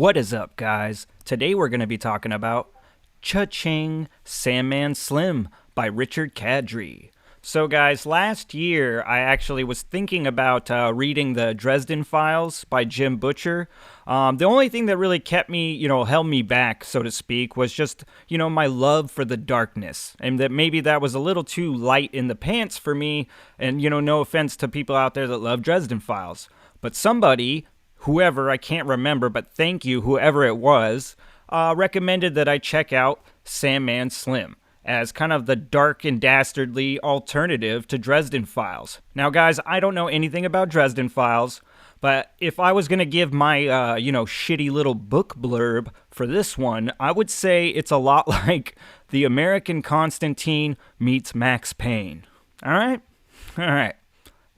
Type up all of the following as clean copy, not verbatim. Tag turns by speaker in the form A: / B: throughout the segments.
A: What is up, guys? Today we're going to be talking about Cha-Ching Sandman Slim by Richard Kadrey. So, guys, last year I actually was thinking about reading the Dresden Files by Jim Butcher. The only thing that really kept me, held me back, so to speak, was just, my love for the darkness. And that maybe that was a little too light in the pants for me. And, no offense to people out there that love Dresden Files. But somebody, whoever, I can't remember, but thank you, whoever it was, recommended that I check out Sandman Slim as kind of the dark and dastardly alternative to Dresden Files. Now, guys, I don't know anything about Dresden Files, but if I was going to give my, shitty little book blurb for this one, I would say it's a lot like The American Constantine meets Max Payne. All right? All right.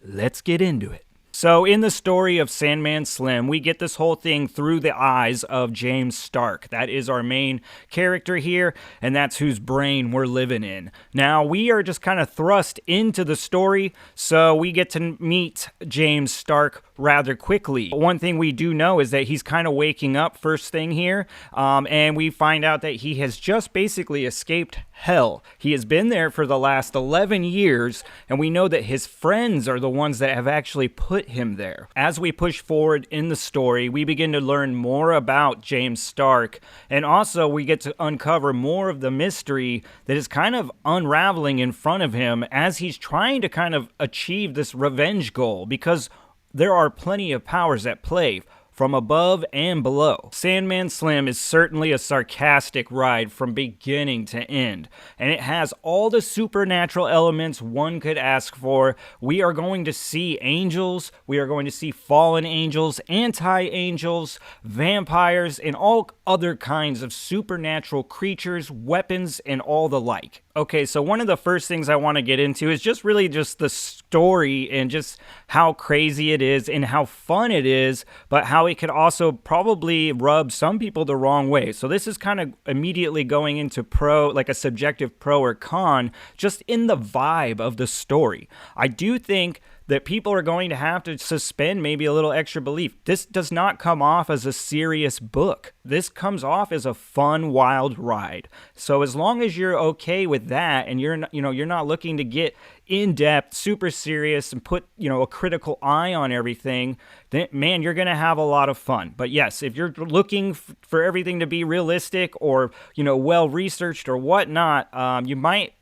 A: Let's get into it. So in the story of Sandman Slim, we get this whole thing through the eyes of James Stark. That is our main character here, and that's whose brain we're living in. Now, we are just kind of thrust into the story, so we get to meet James Stark rather quickly. One thing we do know is that he's kind of waking up first thing here, and we find out that he has just basically escaped hell. He has been there for the last 11 years, and we know that his friends are the ones that have actually put him there. As we push forward in the story, we begin to learn more about James Stark, and also we get to uncover more of the mystery that is kind of unraveling in front of him as he's trying to kind of achieve this revenge goal, because there are plenty of powers at play from above and below. Sandman Slim is certainly a sarcastic ride from beginning to end, and it has all the supernatural elements one could ask for. We are going to see angels, we are going to see fallen angels, anti-angels, vampires, and all other kinds of supernatural creatures, weapons, and all the like. Okay, so one of the first things I want to get into is just really just the story and just how crazy it is and how fun it is, but how it could also probably rub some people the wrong way. So this is kind of immediately going into like a subjective pro or con, just in the vibe of the story. I do think that people are going to have to suspend maybe a little extra belief. This does not come off as a serious book. This comes off as a fun, wild ride. So as long as you're okay with that and you're not looking to get in-depth, super serious, and put, a critical eye on everything, then, man, you're going to have a lot of fun. But yes, if you're looking for everything to be realistic or, well-researched or whatnot, you might,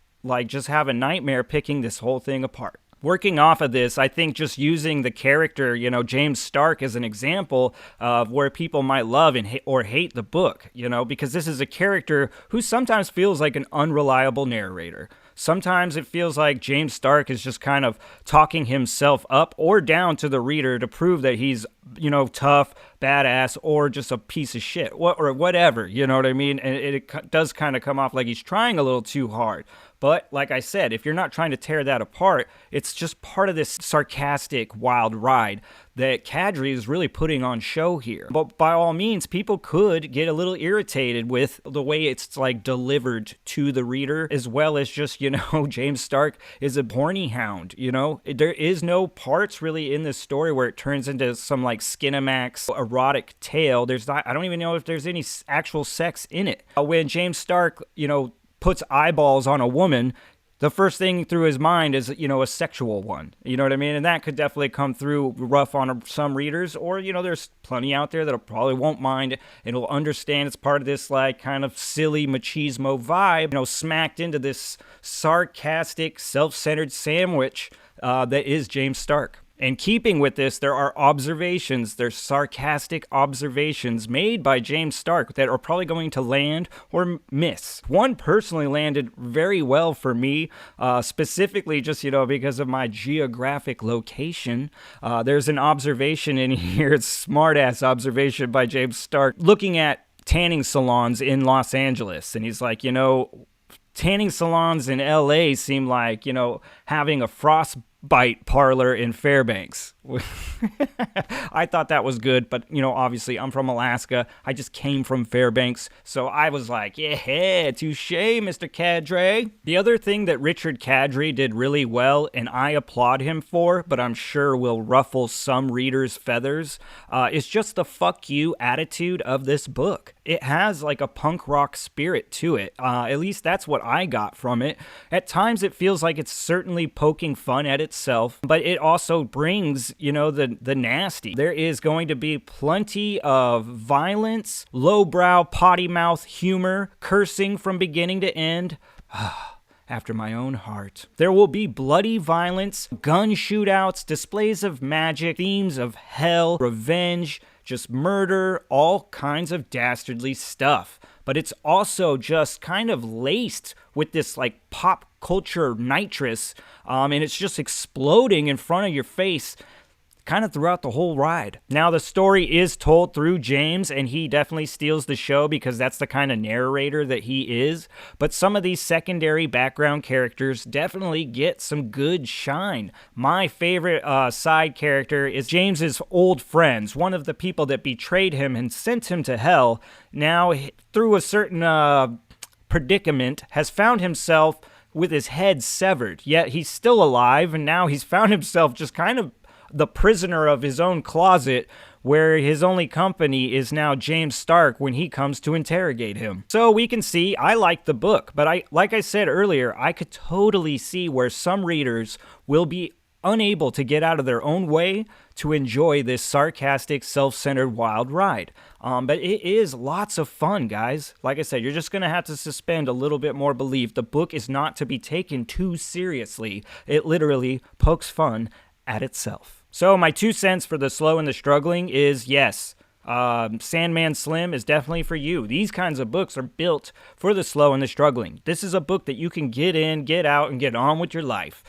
A: just have a nightmare picking this whole thing apart. Working off of this, I think just using the character, James Stark as an example of where people might love and or hate the book, because this is a character who sometimes feels like an unreliable narrator. Sometimes it feels like James Stark is just kind of talking himself up or down to the reader to prove that he's, tough, badass, or just a piece of shit, or whatever, you know what I mean? And it does kind of come off like he's trying a little too hard. But like I said, if you're not trying to tear that apart, it's just part of this sarcastic, wild ride that Kadrey is really putting on show here. But by all means, people could get a little irritated with the way it's delivered to the reader, as well as just, James Stark is a horny hound, There is no parts really in this story where it turns into some Skinamax erotic tale. I don't even know if there's any actual sex in it. When James Stark, puts eyeballs on a woman, the first thing through his mind is, a sexual one. You know what I mean? And that could definitely come through rough on some readers, or, there's plenty out there that probably won't mind and will understand it's part of this, kind of silly machismo vibe, smacked into this sarcastic, self-centered sandwich that is James Stark. In keeping with this, there's sarcastic observations made by James Stark that are probably going to land or miss. One personally landed very well for me, specifically just, because of my geographic location. There's an observation in here, it's a smart-ass observation by James Stark, looking at tanning salons in Los Angeles. And he's like, tanning salons in LA seem like, having a frostbite parlor in Fairbanks. I thought that was good, but obviously I'm from Alaska. I just came from Fairbanks, so I was like, yeah, touche, Mr. Cadre. The other thing that Richard Cadre did really well, and I applaud him for, but I'm sure will ruffle some readers' feathers, is just the fuck you attitude of this book. It has like a punk rock spirit to it. At least that's what I got from it. At times it feels like it's certainly poking fun at itself, but it also brings, the nasty. There is going to be plenty of violence, lowbrow, potty mouth humor, cursing from beginning to end. After my own heart. There will be bloody violence, gun shootouts, displays of magic, themes of hell, revenge, just murder, all kinds of dastardly stuff. But it's also just kind of laced with this like pop culture nitrous, and it's just exploding in front of your face kind of throughout the whole ride. Now, the story is told through James, and he definitely steals the show because that's the kind of narrator that he is. But some of these secondary background characters definitely get some good shine. My favorite side character is James's old friends, one of the people that betrayed him and sent him to hell. Now, through a certain predicament, has found himself with his head severed. Yet he's still alive, and now he's found himself just kind of the prisoner of his own closet, where his only company is now James Stark when he comes to interrogate him. So we can see, I like the book, but like I said earlier, I could totally see where some readers will be unable to get out of their own way to enjoy this sarcastic, self-centered wild ride. But it is lots of fun, guys. Like I said, you're just going to have to suspend a little bit more belief. The book is not to be taken too seriously. It literally pokes fun at itself. So my 2 cents for the slow and the struggling is yes, Sandman Slim is definitely for you. These kinds of books are built for the slow and the struggling. This is a book that you can get in, get out, and get on with your life.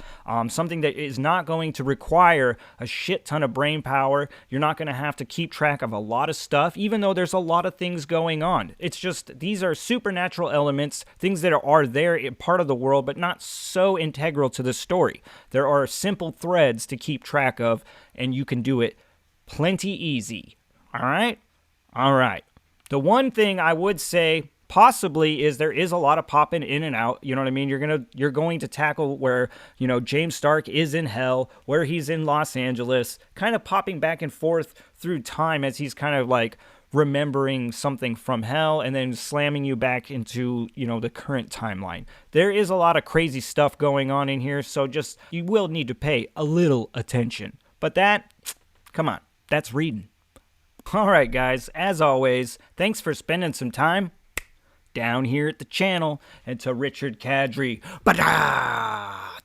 A: Something that is not going to require a shit ton of brain power. You're not going to have to keep track of a lot of stuff, even though there's a lot of things going on. It's just, these are supernatural elements, things that are there in part of the world, but not so integral to the story. There are simple threads to keep track of, and you can do it plenty easy. All right. The one thing I would say possibly is there is a lot of popping in and out. You know what I mean? You're going to tackle where, James Stark is in hell, where he's in Los Angeles, kind of popping back and forth through time as he's kind of like remembering something from hell and then slamming you back into, the current timeline. There is a lot of crazy stuff going on in here, so just, you will need to pay a little attention. But come on, that's reading. All right, guys, as always, thanks for spending some time down here at the channel. And to Richard Cadre,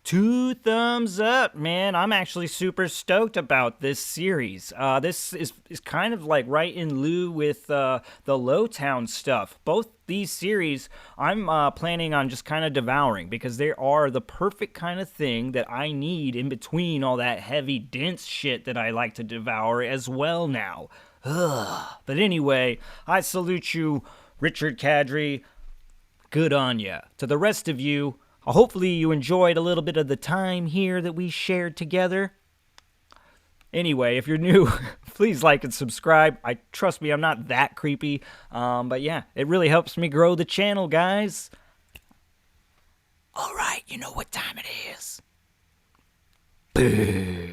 A: 2 thumbs up, man. I'm actually super stoked about this series. This is kind of like right in lieu with the Lowtown stuff. Both these series I'm planning on just kind of devouring because they are the perfect kind of thing that I need in between all that heavy, dense shit that I like to devour as well now. But anyway, I salute you, Richard Cadre. Good on ya. To the rest of you, hopefully you enjoyed a little bit of the time here that we shared together. Anyway, if you're new, please like and subscribe. Trust me, I'm not that creepy. But yeah, it really helps me grow the channel, guys. All right, you know what time it is. Boo.